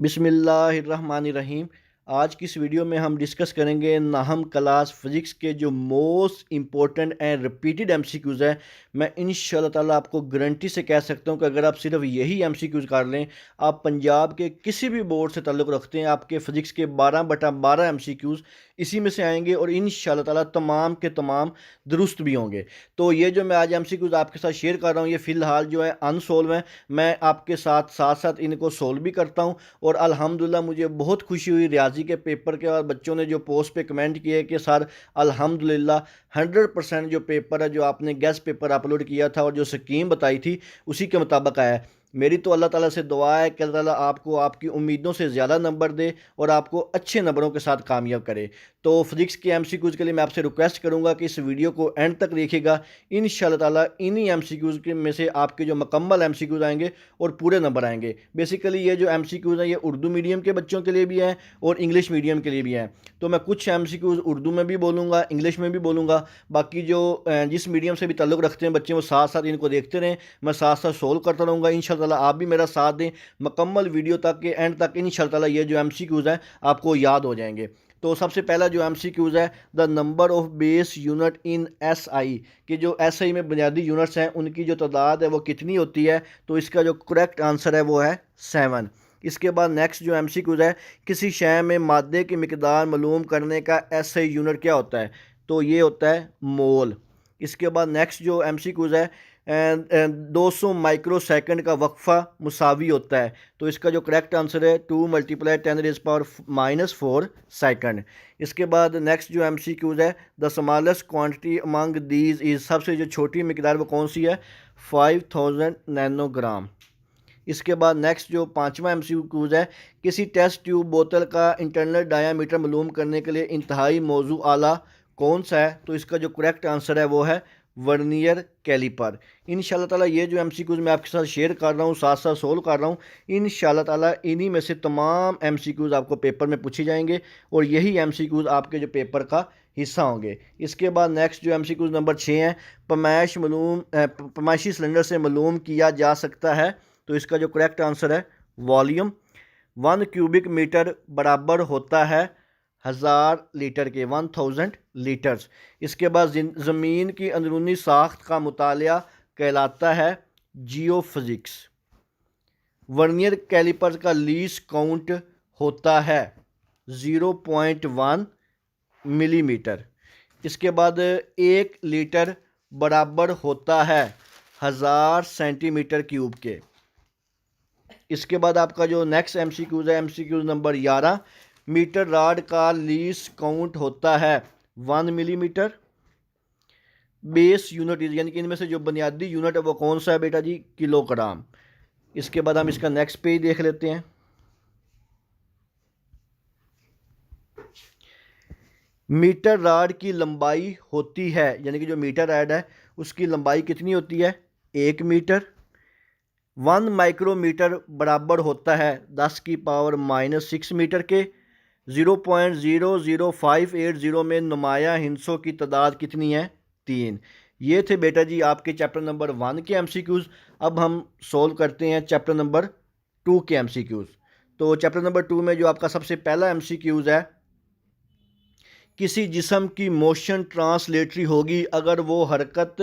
बिस्मिल्लाहिर्रहमानिर्रहीम। आज की इस वीडियो में हम डिस्कस करेंगे नाहम क्लास फिज़िक्स के जो most important and repeated MCQs है। मैं इंशाल्लाह ताला आपको गारंटी से कह सकता हूँ कि अगर आप सिर्फ यही एमसीक्यूज़ कर लें, आप पंजाब के किसी भी बोर्ड से ताल्लुक़ रखते हैं, आपके फ़िज़िक्स के 12/12 एमसीक्यूज़ इसी में से आएंगे और इंशाल्लाह ताला तमाम के तमाम दुरुस्त भी होंगे। तो ये जो मैं आज एमसीक्यूज़ आपके साथ शेयर कर रहा हूँ, ये फ़िलहाल जो है अनसोल्व हैं। मैं आपके साथ साथ साथ इनको सोल्व भी करता हूँ और अल्हम्दुलिल्लाह मुझे बहुत खुशी हुई रियाजी के पेपर के बाद बच्चों ने जो पोस्ट पे कमेंट किए कि सर अल्हम्दुलिल्लाह 100% जो पेपर है, जो आपने गेस्ट पेपर अपलोड किया था और जो स्कीम बताई थी उसी के मुताबिक आया है। मेरी तो अल्लाह ताला से दुआ है कि अल्लाह ताला आपको आपकी उम्मीदों से ज़्यादा नंबर दे और आपको अच्छे नंबरों के साथ कामयाब करे। तो फिज़िक्स के एमसीक्यूज़ के लिए मैं आपसे रिक्वेस्ट करूँगा कि इस वीडियो को एंड तक देखिएगा। इंशाल्लाह ताला इन्हीं एमसीक्यूज़ के में से आपके जो मुकम्मल एमसीक्यूज़ आएंगे और पूरे नंबर आएंगे। बेसिकली ये जो एमसीक्यूज़ हैं ये उर्दू मीडियम के बच्चों के लिए भी हैं और इंग्लिश मीडियम के लिए भी हैं। तो मैं कुछ एमसीक्यूज़ उर्दू में भी बोलूँगा, इंग्लिश में भी बोलूँगा। बाकी जो जिस मीडियम से भी ताल्लुक़ रखते हैं बच्चे, वो साथ साथ इनको देखते रहें, मैं साथ साथ सोल्व करता रहूँगा। इंशाल्लाह ताला आप भी मेरा साथ दें मुकम्मल वीडियो तक के एंड तक। इंशाल्लाह ताला ये जो एमसीक्यूज़ हैं आपको याद हो जाएंगे। तो सबसे पहला जो एमसीक्यूज़ है, the number of base unit in SI, कि जो एसआई में बुनियादी यूनिट्स हैं उनकी जो तादाद है वो कितनी होती है। तो इसका जो करेक्ट आंसर है वो है 7। इसके बाद नेक्स्ट जो एमसीक्यूज़ है, किसी शय में मादे की मिकदार मालूम करने का एसआई यूनिट क्या होता है। तो ये होता है मोल। इसके बाद नेक्स्ट जो एमसीक्यूज़ है, 200 माइक्रो सेकंड का वक्फा मुसावी होता है। तो इसका जो करेक्ट आंसर है 2 × 10⁻⁻⁴ सेकंड। इसके बाद नेक्स्ट जो एमसीक्यूज़ है, the smallest quantity among these is, सबसे जो छोटी मिकदार वो कौन सी है, 5000 नैनोग्राम। इसके बाद नेक्स्ट जो पाँचवा एमसीक्यूज़ है, किसी टेस्ट ट्यूब बोतल का इंटरनल डायामीटर मालूम करने के लिए इंतहाई मौजू आला कौन सा है। तो इसका जो करेक्ट आंसर है वो है वर्नियर कैलिपर। इंशाल्लाह ताला ये जो एमसीक्यूज़ मैं आपके साथ शेयर कर रहा हूँ, साथ साथ सोल्व कर रहा हूँ, इंशाल्लाह ताला इन्हीं में से तमाम एमसीक्यूज़ आपको पेपर में पूछे जाएंगे और यही एमसीक्यूज़ आपके जो पेपर का हिस्सा होंगे। इसके बाद नेक्स्ट जो एमसीक्यूज़ नंबर 6 है, पैमाइशी सिलेंडर से मालूम किया जा सकता है। तो इसका जो करेक्ट आंसर है वॉल्यूम। 1 क्यूबिक मीटर बराबर होता है 1000 लीटर के, 1000 लीटर्स। इसके बाद ज़मीन की अंदरूनी साख्त का मुतालिया कहलाता है जियोफिज़िक्स। वर्नियर कैलिपर्स का लीस्ट काउंट होता है 0.1 मिलीमीटर। इसके बाद 1 लीटर बराबर होता है 1000 सेंटीमीटर क्यूब के। इसके बाद आपका जो नेक्स्ट एमसीक्यूज़ है, एमसीक्यूज़ नंबर 11, मीटर रॉड का लीस्ट काउंट होता है 1 मिलीमीटर। बेस यूनिट यानी कि इनमें से जो बुनियादी यूनिट है वो कौन सा है बेटा जी, किलोग्राम। इसके बाद हम इसका नेक्स्ट पेज देख लेते हैं। मीटर रॉड की लंबाई होती है, यानी कि जो मीटर रॉड है उसकी लंबाई कितनी होती है, 1 मीटर। 1 माइक्रोमीटर बराबर होता है 10⁻⁻6 मीटर के। 0.00580 में नुमाया हिंसों की तादाद कितनी है, 3। ये थे बेटा जी आपके चैप्टर नंबर 1 के एमसीक्यूज़। अब हम सोल्व करते हैं चैप्टर नंबर 2 के एमसीक्यूज़। तो चैप्टर नंबर 2 में जो आपका सबसे पहला एमसीक्यूज़ है, किसी जिस्म की मोशन ट्रांसलेटरी होगी अगर वो हरकत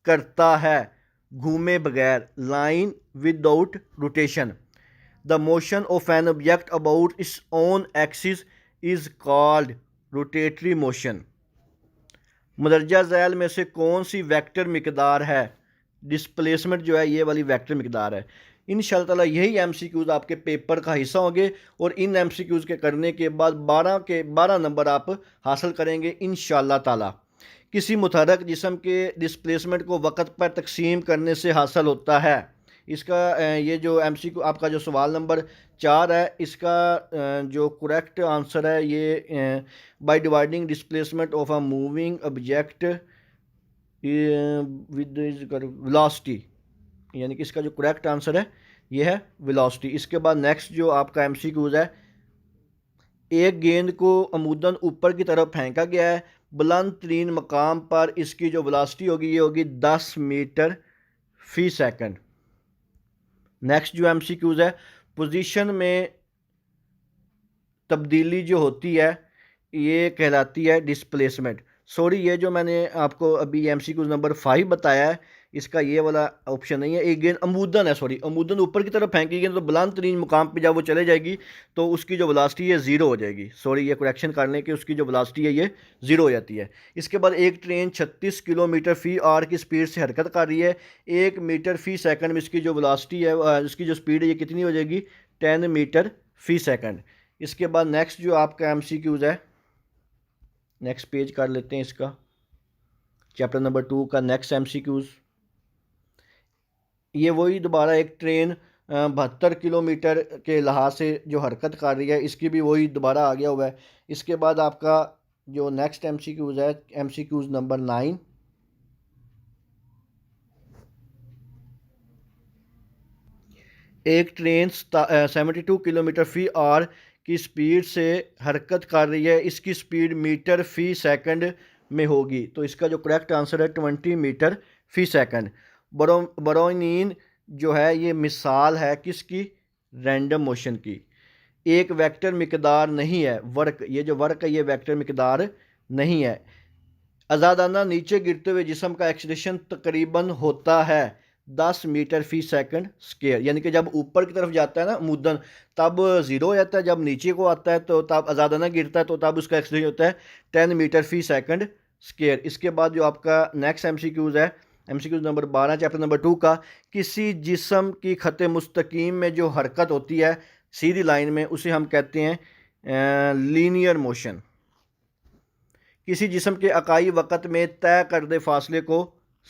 करता है घूमे बगैर, line without rotation. The motion of an object about its own axis is called rotatory motion. मदरजा झैल में से कौन सी वेक्टर मिकदार है, डिस्प्लेसमेंट जो है ये वाली वेक्टर मिकदार है। इंशाल्लाह ताला यही एमसीक्यूज़ आपके पेपर का हिस्सा होंगे और इन एमसीक्यूज़ के करने के बाद 12 के 12 नंबर आप हासिल करेंगे इंशाल्लाह ताला। किसी मुतहरक जिस्म के डिस्प्लेसमेंट को वक़्त पर तकसीम करने से हासिल होता है। इसका ये जो एमसीक्यू आपका जो सवाल नंबर 4 है, इसका जो करेक्ट आंसर है ये by dividing displacement of a moving object with velocity, यानी कि इसका जो करेक्ट आंसर है ये है वेलोसिटी। इसके बाद नेक्स्ट जो आपका एमसीक्यूज़ है, एक गेंद को अमूदन ऊपर की तरफ फेंका गया है, बुलंद तरीन मकाम पर इसकी जो वेलोसिटी होगी ये होगी 10 मीटर फी सेकंड। नेक्स्ट जो एमसीक्यूज़ है, पोजीशन में तब्दीली जो होती है ये कहलाती है डिस्प्लेसमेंट। सॉरी, ये जो मैंने आपको अभी एमसीक्यू नंबर 5 बताया है, इसका ये वाला ऑप्शन नहीं है। एक गेंद अमूदन है, सॉरी अमूदन ऊपर की तरफ फेंकी गेंद तो बुलंद तरीन मुकाम पे जब वो चले जाएगी तो उसकी जो वेलोसिटी है ज़ीरो हो जाएगी। सॉरी, ये करेक्शन कर लें कि उसकी जो वेलोसिटी है ये ज़ीरो हो जाती है। इसके बाद एक ट्रेन 36 किलोमीटर फी आवर की स्पीड से हरकत कर रही है, 1 मीटर फी सेकंड में इसकी जो वेलोसिटी है, इसकी जो स्पीड है ये कितनी हो जाएगी, 10 मीटर फी सेकंड। इसके बाद नेक्स्ट जो आपका एमसीक्यूज़ है, नेक्स्ट पेज कर लेते हैं इसका, चैप्टर नंबर 2 का नेक्स्ट एमसीक्यूज़। ये वही दोबारा एक ट्रेन 72 किलोमीटर के लिहाज से जो हरकत कर रही है, इसकी भी वही दोबारा आ गया हुआ है। इसके बाद आपका जो नेक्स्ट एमसीक्यूज़ है, एमसीक्यूज़ नंबर 9। एक ट्रेन 72 किलोमीटर फी आवर की स्पीड से हरकत कर रही है, इसकी स्पीड मीटर फी सेकंड में होगी। तो इसका जो करेक्ट आंसर है 20 मीटर फी सेकंड। बरोनीन जो है ये मिसाल है किसकी, रैंडम मोशन की। एक वेक्टर मिकदार नहीं है, वर्क, ये जो वर्क है ये वेक्टर मिकदार नहीं है। आज़ादाना नीचे गिरते हुए जिस्म का एक्सीलरेशन तकरीबन होता है 10 मीटर फी सेकंड स्क्वायर, यानी कि जब ऊपर की तरफ जाता है ना मुद्दन तब ज़ीरो हो जाता है, जब नीचे को आता है तो तब आज़ादाना गिरता है तो तब उसका एक्सीलरेशन होता है 10 मीटर फी सेकंड स्क्वायर। इसके बाद जो आपका नेक्स्ट एमसीक्यूज़ है, एमसीक्यूज़ नंबर 12 चैप्टर नंबर 2 का, किसी जिस्म की खत मुस्तकीम में जो हरकत होती है सीधी लाइन में उसे हम कहते हैं लीनियर मोशन। किसी जिस्म के अकाई वक़्त में तय करदे फासले को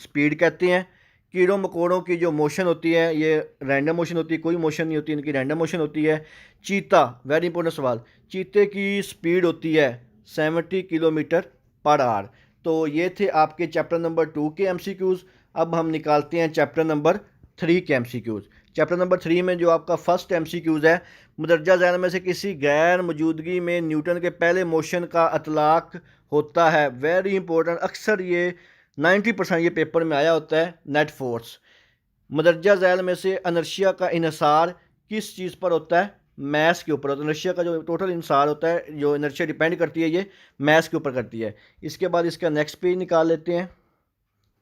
स्पीड कहते हैं। कीड़ों मकोड़ों की जो मोशन होती है ये रैंडम मोशन होती है, कोई मोशन नहीं होती, इनकी रैंडम मोशन होती है। चीता, वेरी इंपॉर्टेंट सवाल, चीते की स्पीड होती है 70 किलोमीटर पर आवर। तो ये थे आपके चैप्टर नंबर 2 के एमसीक्यूज़। अब हम निकालते हैं चैप्टर नंबर 3 के एमसीक्यूज़। चैप्टर नंबर 3 में जो आपका फर्स्ट एमसीक्यूज़ है, मुदर्जा ज़ैन में से किसी गैर मौजूदगी में न्यूटन के पहले मोशन का इतलाक़ होता है। वेरी इंपॉर्टेंट, अक्सर ये 90% ये पेपर में आया होता है, नेट फोर्स। मदरजा झैल में से इनर्शिया का इन्हिसार किस चीज़ पर होता है, मैस के ऊपर होता है। इनर्शिया का जो टोटल इन्हिसार होता है, जो इनर्शिया डिपेंड करती है ये मैस के ऊपर करती है। इसके बाद इसका नेक्स्ट पेज निकाल लेते हैं।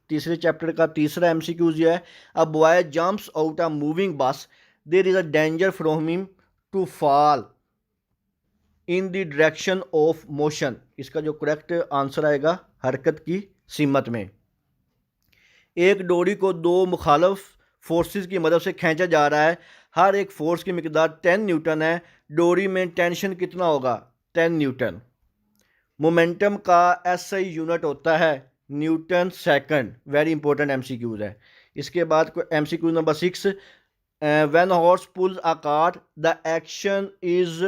तीसरे चैप्टर का तीसरा एमसीक्यूज ये है, a boy jumps out a moving bus, there is a danger from him to fall in the direction of motion. इसका जो करेक्ट आंसर आएगा हरकत की सीमत में। एक डोरी को दो मुखालफ फोर्सेस की मदद से खींचा जा रहा है, हर एक फोर्स की मिकदार 10 न्यूटन है। डोरी में टेंशन कितना होगा, 10 न्यूटन। मोमेंटम का एसआई यूनिट होता है Newton second. Very important MCQs है। इसके बाद MCQ number 6, when horse pools a cart the action is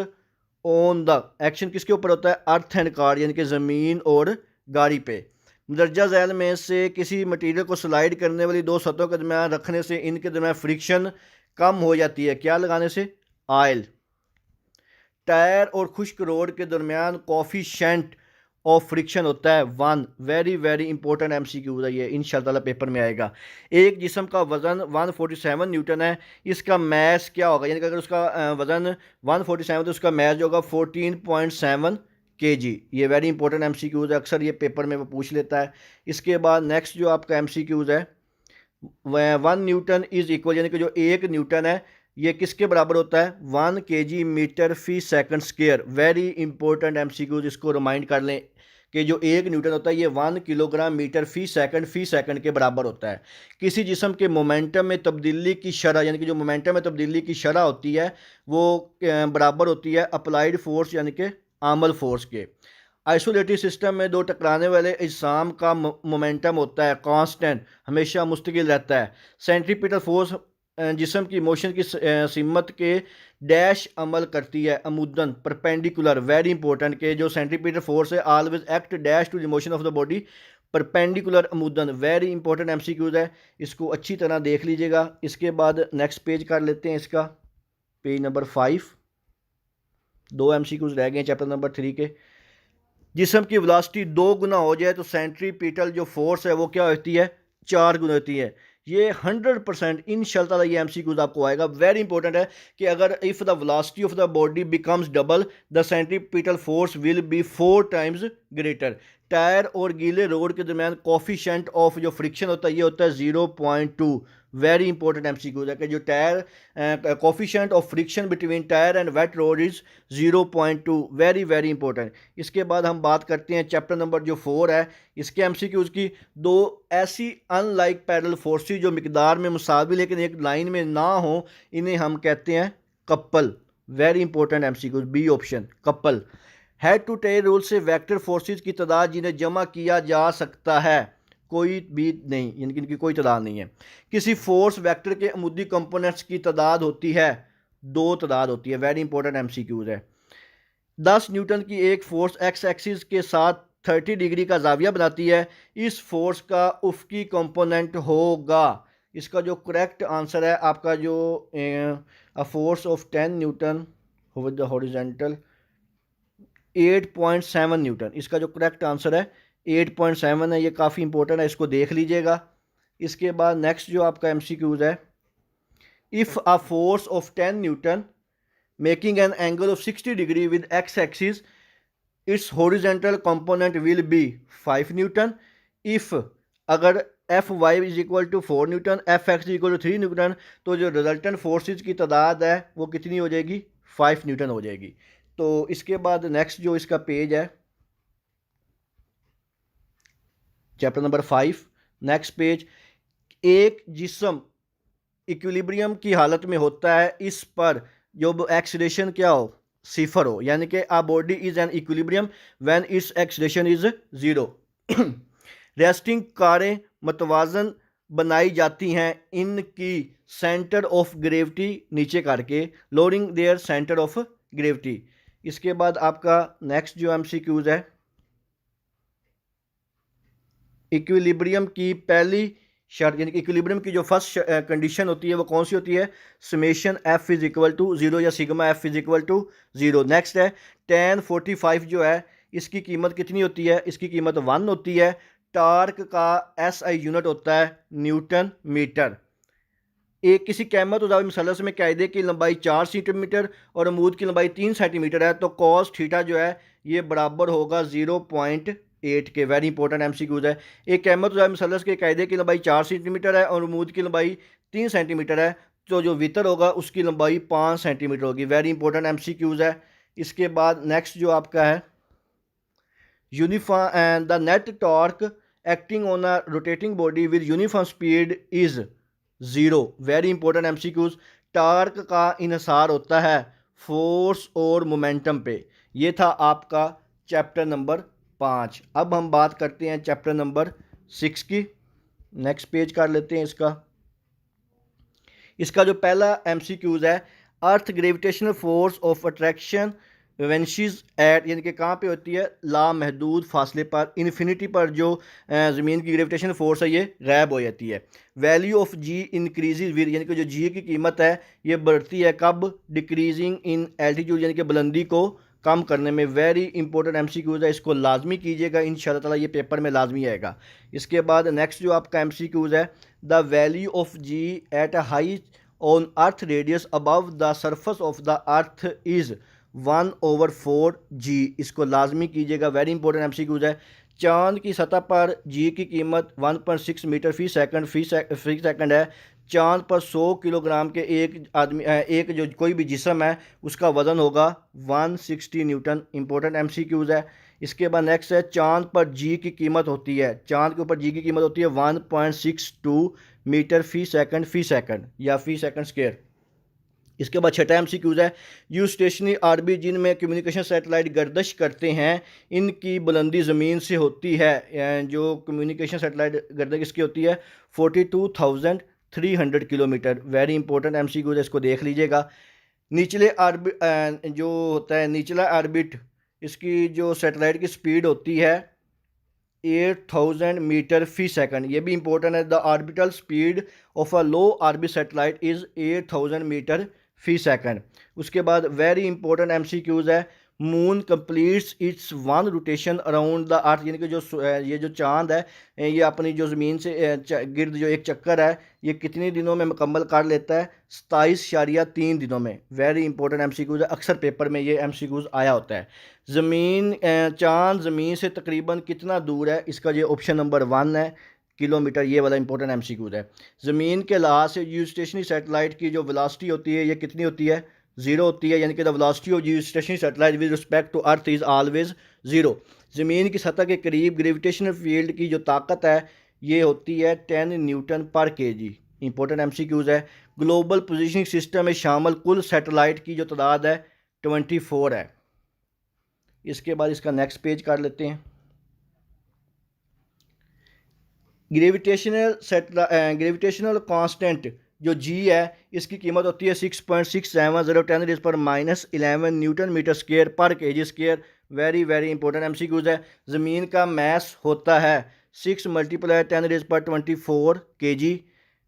on the, action किसके ऊपर होता है, अर्थ एंड कार्ट, यानी कि ज़मीन और गाड़ी पे। मुदर्जा झैल में से किसी मटेरियल को स्लाइड करने वाली दो सतहों के दरमियान रखने से इनके दरमियान फ्रिक्शन कम हो जाती है, क्या लगाने से, ऑयल। टायर और खुश्क रोड के दरमियान कोफिशिएंट ऑफ फ्रिक्शन होता है 1। वेरी वेरी इंपॉर्टेंट एमसीक्यू है ये, इंशाल्लाह पेपर में आएगा। एक जिस्म का वज़न 147 न्यूटन है, इसका मैस क्या होगा, यानी कि अगर उसका वज़न 147 तो उसका मैस जो होगा 14.7 kg। ये वेरी इंपॉर्टेंट एमसीक्यूज है, अक्सर ये पेपर में वो पूछ लेता है। इसके बाद नेक्स्ट जो आपका एमसीक्यूज है, 1 न्यूटन इज इक्वल, यानी कि जो 1 न्यूटन है ये किसके बराबर होता है, 1 kg मीटर फी second square. Very important MCQs, इसको रिमाइंड कर लें कि जो 1 न्यूटन होता है ये 1 किलोग्राम मीटर फी सेकंड के बराबर होता है। किसी जिस्म के मोमेंटम में तब्दीली की शरह, यानी कि जो मोमेंटम में तब्दीली की शरह होती है वो बराबर होती है अप्लाइड फोर्स यानी कि आमल फोर्स के। आइसोलेटेड सिस्टम में दो टकराने वाले अजसाम का मोमेंटम होता है कांस्टेंट, हमेशा मुस्तकिल रहता है। सेंट्रीपिटल फोर्स जिस्म की मोशन की सिमत के डैश अमल करती है, अमुदन परपेंडिकुलर। वेरी इंपॉर्टेंट के जो सेंट्रीपिटल फोर्स है always act dash to the motion of the body perpendicular अमुदन। वेरी इंपॉर्टेंट एमसीक्यूज है, इसको अच्छी तरह देख लीजिएगा। इसके बाद नेक्स्ट पेज कर लेते हैं, इसका पेज नंबर 5। 2 एमसीक्यूज रह गए चैप्टर नंबर 3 के। जिस्म की वेलोसिटी 2 गुना हो जाए तो सेंट्रीपिटल जो फोर्स है वो क्या होती है, 4 गुना होती है। ये 100% इंशाल्लाह ये MCQs आपको आएगा। वेरी इंपॉर्टेंट है कि अगर if the velocity of the body becomes double the centripetal force will be 4 times greater. Tyre और गीले रोड के दरमियान कोफिशिएंट ऑफ जो फ्रिक्शन होता है ये होता है 0.2। वेरी इंपॉर्टेंट MCQ है कि जो tyre coefficient of friction between tyre and wet road is 0.2। Very very important. इसके बाद हम बात करते हैं चैप्टर नंबर जो 4 है इसके MCQs की। दो ऐसी अनलाइक पैरेलल फोर्सेस जो मिकदार में मुसावी लेकिन एक लाइन में ना हो, इन्हें हम कहते हैं couple. Very important MCQs, B option couple. Head to tail rule से वेक्टर फोर्सेस की तादाद जिन्हें जमा किया जा सकता है कोई भी नहीं, यानी कि इनकी कोई तादाद नहीं है। किसी फोर्स वेक्टर के अमुदी कंपोनेंट्स की तादाद होती है, 2 तादाद होती है। वेरी इंपॉर्टेंट MCQs है। 10 न्यूटन की एक फोर्स एक्स एक्सिस के साथ 30 डिग्री का जाविया बनाती है, इस फोर्स का उफकी कंपोनेंट होगा। इसका जो करेक्ट आंसर है आपका जो अ force of 10 Newton with the horizontal 8.7 Newton. इसका जो करेक्ट आंसर है 8.7 है। ये काफ़ी इंपॉर्टेंट है, इसको देख लीजिएगा। इसके बाद नेक्स्ट जो आपका MCQs है, if a force of 10 newton making an angle of 60 degree with X axis its horizontal component will be 5 newton. If अगर F Y is equal to 4 newton, F X is equal to 3 newton, तो जो resultant forces की तादाद है वो कितनी हो जाएगी? 5 न्यूटन हो जाएगी। तो इसके बाद नेक्स्ट जो इसका पेज है चैप्टर नंबर 5, नेक्स्ट पेज। एक जिस्म इक्विलिब्रियम की हालत में होता है, इस पर जो एक्सीलरेशन क्या हो? 0 हो, यानी कि a body is in equilibrium when its acceleration is 0। Resting कारें मतवाजन बनाई जाती हैं इनकी सेंटर ऑफ ग्रेविटी नीचे करके, lowering there centre of gravity. इसके बाद आपका नेक्स्ट जो MCQs है, इक्विलिब्रियम की पहली शर्त, यानी कि इक्विलिब्रियम की जो फर्स्ट कंडीशन होती है वो कौन सी होती है? Summation F is equal to 0 या sigma F is equal to 0। Next है tan 45 जो है इसकी कीमत कितनी होती है? इसकी कीमत 1 होती है। टार्क का SI यूनिट होता है न्यूटन मीटर। एक किसी कैमत उदावी मसलस में कायदे की लंबाई 4 सेंटीमीटर और अमूद की लंबाई 3 सेंटीमीटर है, तो कॉस थीटा जो है ये बराबर होगा 0.8 के। वेरी इंपॉर्टेंट MCQs है। एक कैमत उदावी मसलस के कायदे की लंबाई 4 सेंटीमीटर है और अमूद की लंबाई 3 सेंटीमीटर है, तो जो वितर होगा उसकी लंबाई 5 सेंटीमीटर होगी। वेरी इंपॉर्टेंट MCQs है। इसके बाद नेक्स्ट जो आपका है, uniform and the net torque acting on a rotating body with uniform speed is 0। Very important MCQs। Torque का इन्हिसार होता है फोर्स और मोमेंटम पे। ये था आपका चैप्टर नंबर 5। अब हम बात करते हैं चैप्टर नंबर 6 की। नेक्स्ट पेज कर लेते हैं इसका। इसका जो पहला MCQs है, earth gravitational force of attraction vanishes at, यानी कि कहाँ पे होती है? लामहदूद फासले पर, इन्फिनिटी पर जो ज़मीन की ग्रेविटेशनल फोर्स है ये गायब हो जाती है। Value of g increases with, यानी कि जो जी की कीमत है ये बढ़ती है कब? डिक्रीजिंग इन एल्टीट्यूड, यानी कि बुलंदी को कम करने में। वेरी इंपॉर्टेंट MCQs है, इसको लाजमी कीजिएगा, इंशाल्लाह ताला ये पेपर में लाजमी आएगा। इसके बाद नेक्स्ट जो आपका MCQs है, the value of g at a high on earth radius above the surface of the earth is 1/4 g. इसको लाजमी कीजिएगा, वेरी इंपॉर्टेंट MCQs है। चांद की सतह पर जी की कीमत 1.6 मीटर फी सेकंड है। चांद पर 100 किलोग्राम के एक जो कोई भी जिस्म है उसका वज़न होगा 160 न्यूटन। इंपॉर्टेंट MCQs है। इसके बाद नेक्स्ट है, चांद पर जी की कीमत होती है, चांद के ऊपर जी की कीमत होती है 1.62 मीटर फी सेकंड या फी सेकंड स्क्वायर। इसके बाद छठा MCQs है, यू स्टेशनरी आरबी जिनमें कम्युनिकेशन सैटेलाइट गर्दिश करते हैं इनकी बुलंदी ज़मीन से होती है। जो कम्युनिकेशन सैटेलाइट गर्दिश किसकी होती है? 42,300 किलोमीटर। वेरी इंपॉर्टेंट MCQs है, इसको देख लीजिएगा। निचले आर्बिट जो होता है निचला आर्बिट, इसकी जो सैटेलाइट की स्पीड होती है 8,000 मीटर फी सेकंड। ये भी इंपॉर्टेंट है। The orbital speed of a low orbit satellite is 8,000 metre fee second. उसके बाद वेरी इंपॉर्टेंट MCQs है, moon completes its one rotation around the earth, यानी कि ये जो चांद है ये अपनी जो ज़मीन से गिर्द जो एक चक्कर है ये कितने दिनों में मुकम्मल कर लेता है? 27.3 दिनों में। वेरी इंपॉर्टेंट एमसीक्यूज़ है, अक्सर पेपर में ये एमसीक्यूज़ आया होता है। चांद ज़मीन से तकरीबन कितना दूर है? इसका ये ऑप्शन नंबर 1 है, किलोमीटर। ये वाला इंपॉर्टेंट एमसीक्यूज़ है। ज़मीन के लिहाज से जियोस्टेशनरी सैटेलाइट की जो वेलोसिटी होती है ये कितनी होती है? 0 होती है, यानी कि the velocity of geostationary satellite with respect to earth is always 0। ज़मीन की सतह के करीब ग्रेविटेशनल फील्ड की जो ताकत है ये होती है 10 न्यूटन पर केजी। इंपॉर्टेंट एमसीक्यूज़ है। ग्लोबल पोजीशनिंग सिस्टम में शामिल कुल सैटेलाइट की जो तादाद है 24 है। इसके बाद इसका नेक्स्ट पेज कर लेते हैं। ग्रेविटेशनल कांस्टेंट जो जी है इसकी कीमत होती है 6.67 न्यूटन मीटर स्क्वायर पर KG square. Very very important MCQs है। ज़मीन का मैस होता है 6 × 10⁻24 केजी।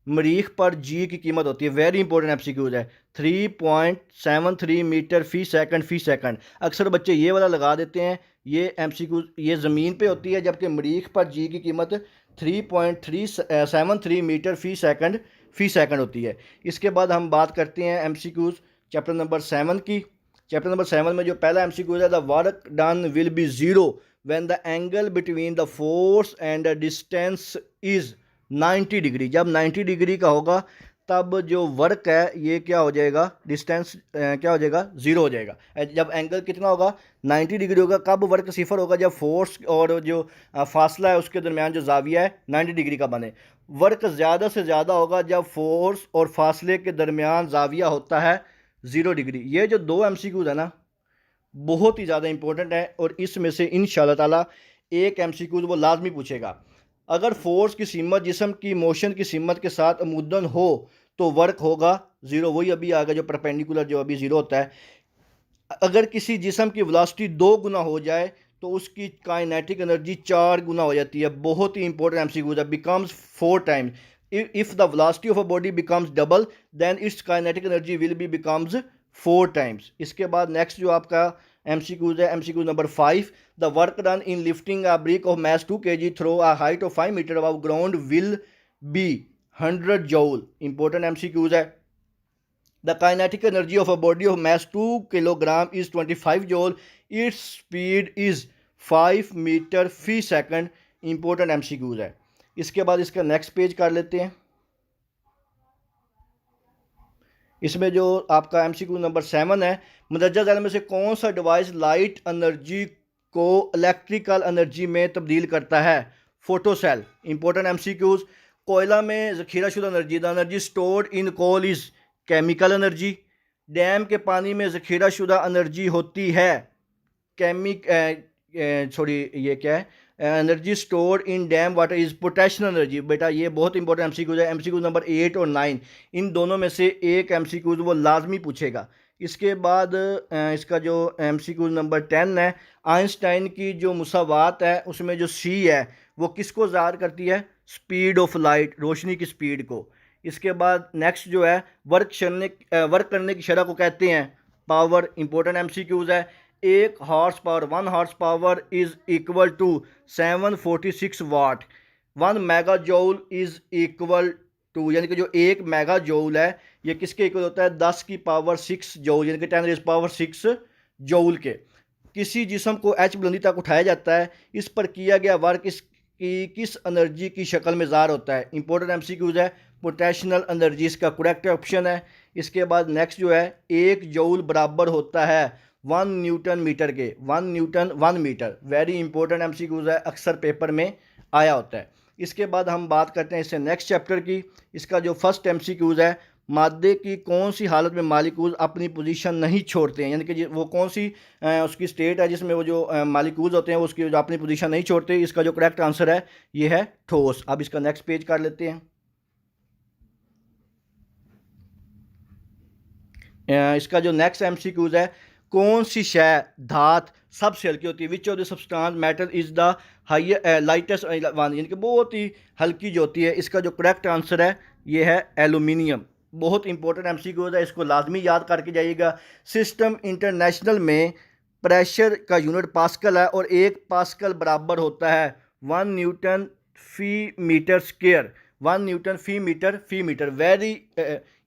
मरीख पर जी की कीमत होती है, वेरी इंपॉर्टेंट एमसीक्यूज है, 3.73 मीटर फी सेकंड। अक्सर बच्चे ये वाला लगा देते हैं, ये एमसीक्यूज ये ज़मीन पे होती है, जबकि मरीख पर जी की कीमत 3.373 मीटर फी सेकंड होती है। इसके बाद हम बात करते हैं एमसीक्यूज चैप्टर नंबर 7 की। चैप्टर नंबर 7 में जो पहला एमसीक्यूज है, the work done will be zero when the angle between the force and the distance is 90 degree. जब 90 डिग्री का होगा तब जो वर्क है ये क्या हो जाएगा? डिस्टेंस क्या हो जाएगा? 0 हो जाएगा। जब एंगल कितना होगा? 90 डिग्री होगा। कब वर्क 0 होगा? जब फोर्स और जो फासला है उसके दरमियान जो जाविया है 90 डिग्री का बने। वर्क ज़्यादा से ज़्यादा होगा जब फोर्स और फासले के दरमियान जाविया होता है 0 डिग्री। ये जो दो एमसीक्यूज है ना बहुत ही ज़्यादा इंपॉर्टेंट है, और इसमें से इंशाल्लाह ताला एक एमसीक्यूज वो लाजमी पूछेगा। अगर फोर्स की सिमत जिस्म की मोशन की सिमत के साथ अमुदन हो तो वर्क होगा 0। वही अभी आ गया जो परपेंडिकुलर जो अभी 0 होता है। अगर किसी जिस्म की वेलोसिटी 2 गुना हो जाए तो उसकी काइनेटिक एनर्जी 4 गुना हो जाती है। बहुत ही इंपॉर्टेंट एमसीक्यूज है। Becomes 4 times. If the velocity of a body becomes double then its kinetic energy will be becomes 4 times. इसके बाद नेक्स्ट जो आपका एमसीक्यूज है, MCQs number 5, the work done in lifting a brick of mass 2 kg through a height of 5 metre above ground will be 100 joule. Important MCQs है। The kinetic energy of a body of mass 2 kilogram is 25 joule. Its speed is 5 metre fee second. Important MCQs है। इसके बाद इसका next page कर लेते हैं। इसमें जो आपका एमसीक्यू नंबर 7 है, मुदज्जा ज़ैल में से कौन सा डिवाइस लाइट एनर्जी को इलेक्ट्रिकल एनर्जी में तब्दील करता है? फोटोसेल। Important MCQs. कोयला में ज़ख़ीराशुदा energy, the energy stored in coal is chemical energy. Dam के पानी में ज़ख़ीराशुदा एनर्जी होती है ये क्या है? Energy stored in dam water is potential energy. बेटा ये बहुत इंपॉर्टेंट एमसीक्यूज है। एमसीक्यूज नंबर 8 और 9 इन दोनों में से एक एमसीक्यूज वो लाजमी पूछेगा। इसके बाद इसका जो एमसीक्यूज नंबर 10 है, आइंस्टाइन की जो मुसावात है उसमें जो सी है वो किसको ज़ाहिर करती है? स्पीड ऑफ लाइट, रोशनी की स्पीड को। इसके बाद नेक्स्ट जो है वर्क करने की शरह को कहते हैं पावर। इंपॉर्टेंट एमसीक्यूज है। 1 horse power is equal to 746 watt. 1 mega joule is equal to, यानी कि जो 1 मेगा जूल है ये किसके इक्वल होता है? 10 की पावर 6 जूल, यानी कि 10⁻6 जूल के। किसी जिस्म को एच बुलंदी तक उठाया जाता है, इस पर किया गया वर्क किस एनर्जी की शक्ल में ज़ाहिर होता है? इंपॉर्टेंट एमसीक्यूज है। पोटेंशियल एनर्जी इसका करेक्ट ऑप्शन है। इसके बाद नेक्स्ट जो है 1 जूल बराबर होता है 1 न्यूटन मीटर के। 1 newton 1 metre. Very important MCQs है, अक्सर पेपर में आया होता है। इसके बाद हम बात करते हैं इससे नेक्स्ट चैप्टर की। इसका जो फर्स्ट एमसीक्यूज है, मादे की कौन सी हालत में मालिक्यूल अपनी पोजीशन नहीं छोड़ते हैं, यानी कि वो कौन सी उसकी स्टेट है जिसमें वो जो मालिक्यूल्स होते हैं उसकी जो अपनी पोजीशन नहीं छोड़ते? इसका जो करेक्ट आंसर है ये है ठोस। अब इसका नेक्स्ट पेज कर लेते हैं। इसका जो नेक्स्ट एमसीक्यूज है, कौन सी शय धात सबसे हल्की होती है? Which of the substance metal is the lightest one, यानी कि बहुत ही हल्की जो होती है। इसका जो करेक्ट आंसर है ये है एलुमिनियम। बहुत इंपॉर्टेंट एमसीक्यूज है, इसको लाजमी याद करके जाइएगा। सिस्टम इंटरनेशनल में प्रेशर का यूनिट पास्कल है और 1 पास्कल बराबर होता है 1 न्यूटन फी मीटर स्क्वायर, 1 न्यूटन फी मीटर। वेरी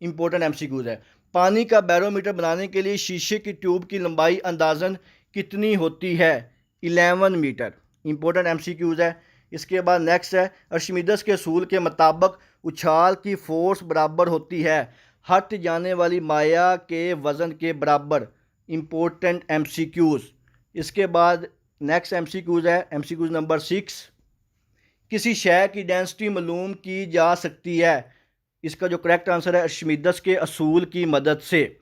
इंपॉर्टेंट एमसीक्यूज है। पानी का बैरोमीटर बनाने के लिए शीशे की ट्यूब की लंबाई अंदाजन कितनी होती है? 11 मीटर। इंपॉर्टेंट एमसीक्यूज है। इसके बाद नेक्स्ट है, अर्शिमिदस के असूल के मुताबिक उछाल की फोर्स बराबर होती है हट जाने वाली माया के वज़न के बराबर। Important MCQs. इसके बाद नेक्स्ट एमसीक्यूज है एमसीक्यूज नंबर 6। किसी शय की डेंसिटी मालूम की जा सकती है। इसका जो करेक्ट आंसर है अर्शिमिदस के असूल की मदद से।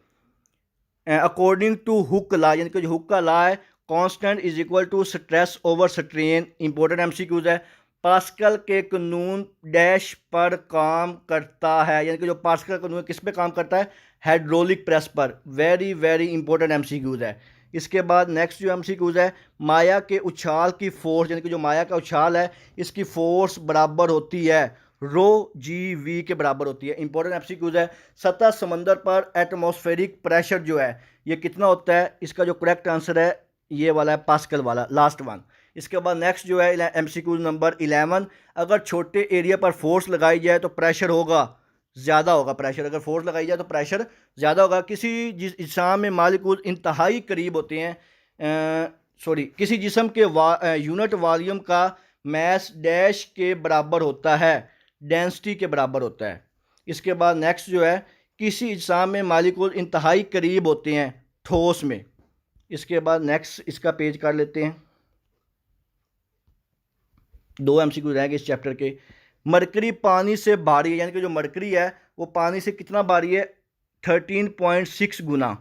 अकॉर्डिंग टू हुक लॉ, यानी कि जो हुक का लॉ है, constant is equal to stress over strain. Important MCQs है। पास्कल के कानून डैश पर काम करता है, यानी कि जो पास्कल का कानून किस पे काम करता है? हाइड्रोलिक प्रेस पर। वेरी वेरी इंपॉर्टेंट एमसीक्यूज है। इसके बाद नेक्स्ट जो एमसीक्यूज है, माया के उछाल की फोर्स, यानी कि जो माया का उछाल है इसकी फोर्स बराबर होती है रो जी वी के बराबर होती है। इंपॉर्टेंट एमसीक्यूज है। सतह समंदर पर एटमॉस्फेरिक प्रेशर जो है ये कितना होता है? इसका जो करेक्ट आंसर है ये वाला है, पास्कल वाला, लास्ट वन। इसके बाद नेक्स्ट जो है एमसीक्यूज नंबर 11। अगर छोटे एरिया पर फोर्स लगाई जाए तो प्रेशर होगा ज़्यादा होगा। प्रेशर अगर फोर्स लगाई जाए तो प्रेशर ज़्यादा होगा। किसी जिसम में मालिक्यूल इंतहाई करीब होते हैं, किसी जिसम के यूनिट वॉल्यूम का मैस डैश के बराबर होता है, डेंसिटी के बराबर होता है। इसके बाद नेक्स्ट जो है, किसी जिसम में मालिक्यूल इंतहाई करीब होते हैं ठोस में। इसके बाद नेक्स्ट इसका पेज कर लेते हैं। 2 एमसीक्यू रहेंगे इस चैप्टर के। मरकरी पानी से भारी है, यानी कि जो मरकरी है वो पानी से कितना भारी है? 13.6 गुना।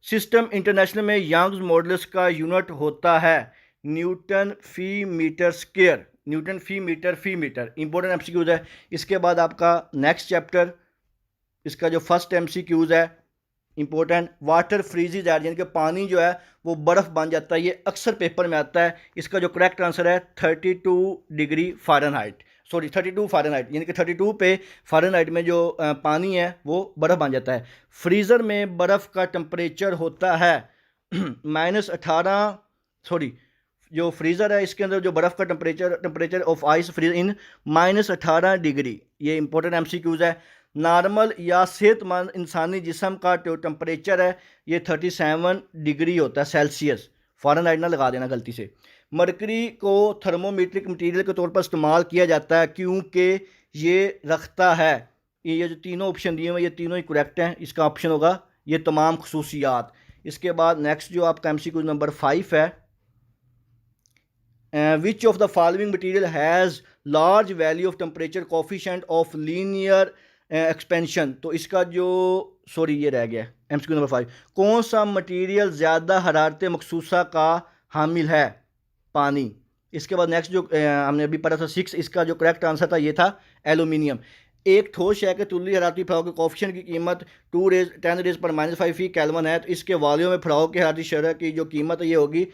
सिस्टम इंटरनेशनल में यंग्स मॉडल्स का यूनिट होता है न्यूटन फी मीटर स्क्वायर। न्यूटन फी मीटर। इंपॉर्टेंट एमसीक्यूज है। इसके बाद आपका नेक्स्ट चैप्टर, इसका जो फर्स्ट एमसीक्यूज है इंपॉर्टेंट, वाटर फ्रीजेज एट, यानी कि पानी जो है वो बर्फ़ बन जाता है। ये अक्सर पेपर में आता है। इसका जो करेक्ट आंसर है 32 डिग्री फ़ारेनहाइट, 32 फ़ारेनहाइट, यानी कि 32 पे फ़ारेनहाइट में जो पानी है वो बर्फ़ बन जाता है। फ्रीज़र में बर्फ़ का टेम्परेचर होता है -18, जो फ्रीज़र है इसके अंदर जो बर्फ़ का temperature of ice freeze in -18 degree. ये इंपॉर्टेंट एमसीक्यूज है। नॉर्मल या सेहतमंद इंसानी जिस्म का जो टेम्परेचर है ये 37 डिग्री होता है सेल्सियस। फ़ारेनहाइट ना लगा देना गलती से। मरकरी को थर्मोमीट्रिक मटीरियल के तौर पर इस्तेमाल किया जाता है क्योंकि ये रखता है, ये जो तीनों ऑप्शन दिए हुए ये तीनों ही करेक्ट हैं। इसका ऑप्शन होगा ये तमाम खसूसियात। इसके बाद नेक्स्ट जो आपका एमसीक्यू नंबर 5 है, which of the following material has large value of temperature coefficient of linear expansion. तो इसका जो ये रह गया एमसीक्यू नंबर 5। कौन सा मटेरियल ज़्यादा हरारत मखसूसा का हामिल है? पानी। इसके बाद नेक्स्ट जो हमने अभी पढ़ा था 6, इसका जो करेक्ट आंसर था ये था एलुमिनियम। एक ठोस शय के तुल्य हरारती फराव के कोफिशिएंट की कीमत 10⁻⁵ फी केल्विन है, तो इसके वॉल्यूम में फराव के हरारती शरह की जो कीमत है ये होगी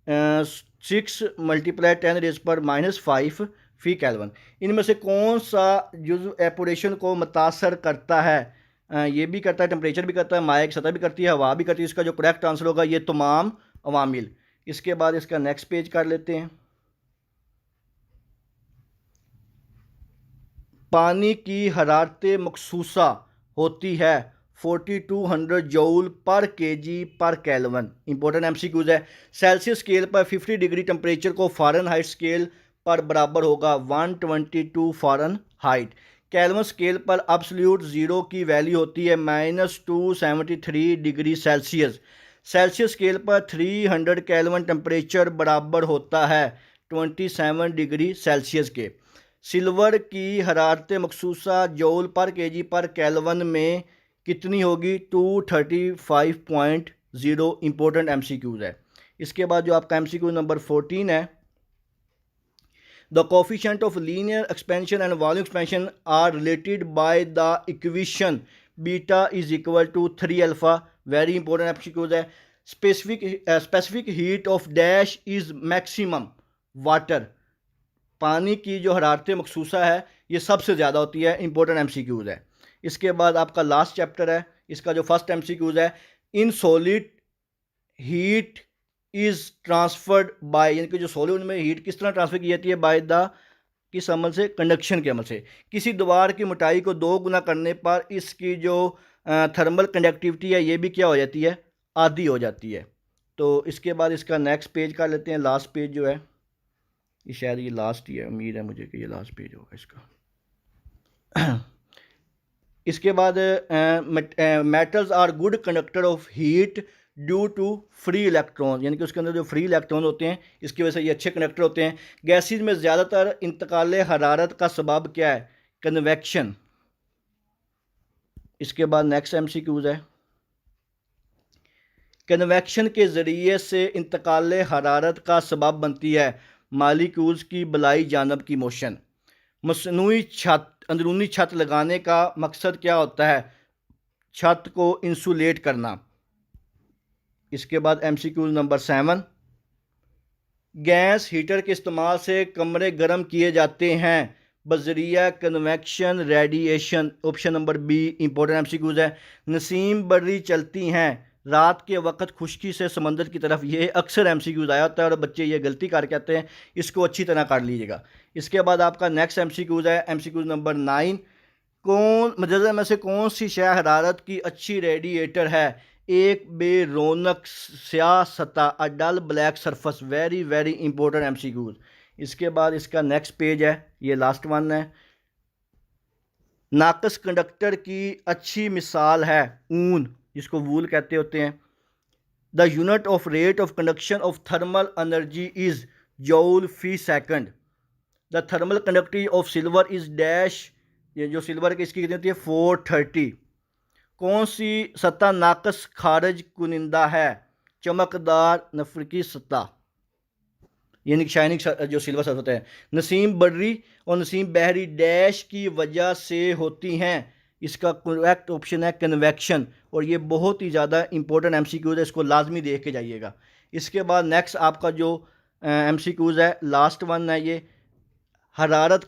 6 × 10⁻⁵ फी केल्विन। इनमें से कौन सा जुज़्व एपोरेशन को मुतासर करता है? ये भी करता है, टेम्परेचर भी करता है, माया की सतह भी करती है, हवा भी करती है। इसका जो करेक्ट आंसर होगा ये तमाम अवामिल। इसके बाद इसका नेक्स्ट पेज कर लेते हैं। पानी की हरारत मखसूसा होती है 4200 जूल पर केजी पर केल्विन। इंपॉर्टेंट एमसीक्यूज है। सेल्सियस स्केल पर 50 डिग्री टेम्परेचर को फ़ारेनहाइट स्केल पर बराबर होगा 122 फ़ारेनहाइट। केल्विन स्केल पर अब्सोल्यूट ज़ीरो की वैल्यू होती है -273 डिग्री सेल्सियस। सेल्सियस स्केल पर 300 केल्विन टेम्परेचर बराबर होता है 27 डिग्री सेल्सियस के। सिल्वर की हरारत मखसूसा जूल पर केजी पर केल्विन में कितनी होगी? 235.0। इंपॉर्टेंट एमसीक्यूज है। इसके बाद जो आपका एमसीक्यू नंबर 14 है, the coefficient of linear expansion and volume expansion are related by the equation beta is equal to 3α। Very important MCQs है। Specific heat of dash is maximum water. पानी की जो हरारत मखसूसा है ये सबसे ज़्यादा होती है। इंपॉर्टेंट एमसीक्यूज है। इसके बाद आपका लास्ट चैप्टर है, इसका जो फर्स्ट एमसीक्यूज है, in solid heat is transferred by, यानी कि जो सॉलिड में हीट किस तरह ट्रांसफर की जाती है, बाय द किस अमल से, कंडक्शन के अमल से। किसी दीवार की मोटाई को 2 गुना करने पर इसकी जो थर्मल कंडक्टिविटी है ये भी क्या हो जाती है, आधी हो जाती है। तो इसके बाद इसका नेक्स्ट पेज कर लेते हैं, लास्ट पेज जो है, ये शायद ये लास्ट ही है, उम्मीद है मुझे कि ये लास्ट पेज होगा इसका। इसके बाद metals are good conductor of heat due to free electron, यानी कि उसके अंदर जो फ्री इलेक्ट्रॉन होते हैं इसकी वजह से ये अच्छे कंडक्टर होते हैं। गैसेज में ज़्यादातर इंतकाल हरारत का सबब क्या है, कन्वेक्शन। इसके बाद नेक्स्ट एमसीक्यूज है, कन्वेक्शन के ज़रिए से इंतकाल हरारत का सबब बनती है मालिक्यूल्स की बलाई जानब की मोशन। मसनूई छत, अंदरूनी छत लगाने का मकसद क्या होता है, छत को इंसुलेट करना। इसके बाद एमसीक्यू नंबर 7, गैस हीटर के इस्तेमाल से कमरे गर्म किए जाते हैं बजरिया convection radiation. Option number B important MCQs है। नसीम बर्री चलती हैं रात के वक्त खुश्की से समंदर की तरफ, ये अक्सर एमसीक्यूज आया होता है और बच्चे ये गलती करके आते हैं, इसको अच्छी तरह काट लीजिएगा। इसके बाद आपका नेक्स्ट एमसीक्यूज है एमसीक्यूज नंबर 9, कौन मजज़ा में से कौन सी शय हरारत की अच्छी रेडिएटर है, एक बेरोनक स्याह सतह, a dull black surface. Very very important MCQs. इसके बाद इसका नेक्स्ट पेज है, ये लास्ट वन है, नाकस कंडक्टर की अच्छी मिसाल है ऊन, जिसको वूल कहते होते हैं। The unit of rate of conduction of thermal energy is joule fee second. The thermal conductivity of silver is dash, ये जो सिल्वर की इसकी कितनी होती है, 430। कौन सी सतह नाकस खारिज कुनिंदा है, चमकदार नफरकी सतह, यानी शाइनिंग जो सिल्वर सतह होता है। नसीम बर्री और नसीम बहरी डैश की वजह से होती हैं, इसका करेक्ट ऑप्शन है कन्वेक्शन। और ये बहुत ही ज़्यादा इंपॉर्टेंट एमसीक्यूज है, इसको लाजमी देख के जाइएगा। इसके बाद नेक्स्ट आपका जो एमसीक्यूज है, लास्ट वन है ये, हरारत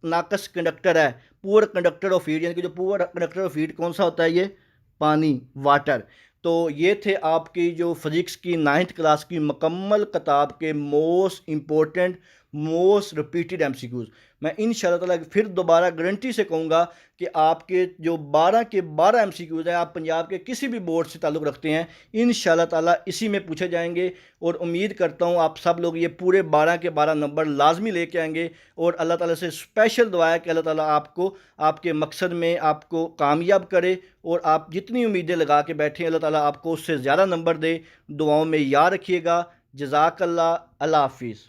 नाकस कंडक्टर है, पुअर कंडक्टर ऑफ हीट, यानी कि जो पुअर कंडक्टर ऑफ हीट कौन सा होता है, ये पानी, वाटर। तो ये थे आपकी जो फिजिक्स की 9th क्लास की मुकम्मल किताब के most important most repeated MCQs. मैं इंशाल्लाह ताला फिर दोबारा गारंटी से कहूँगा कि आपके जो 12 के 12 एमसीक्यूज हैं, आप पंजाब के किसी भी बोर्ड से ताल्लुक़ रखते हैं, इंशाल्लाह ताला इसी में पूछे जाएंगे। और उम्मीद करता हूँ आप सब लोग ये पूरे 12 के 12 नंबर लाजमी लेके आएंगे। और अल्लाह ताला से स्पेशल दुआ है कि अल्लाह ताला आपको आपके मकसद में आपको कामयाब करे, और आप जितनी उम्मीदें लगा के बैठे हैं अल्लाह ताला आपको उससे ज़्यादा नंबर दे। दुआओं में याद रखिएगा। जज़ाकल्लाह, अल्लाह हाफिज़।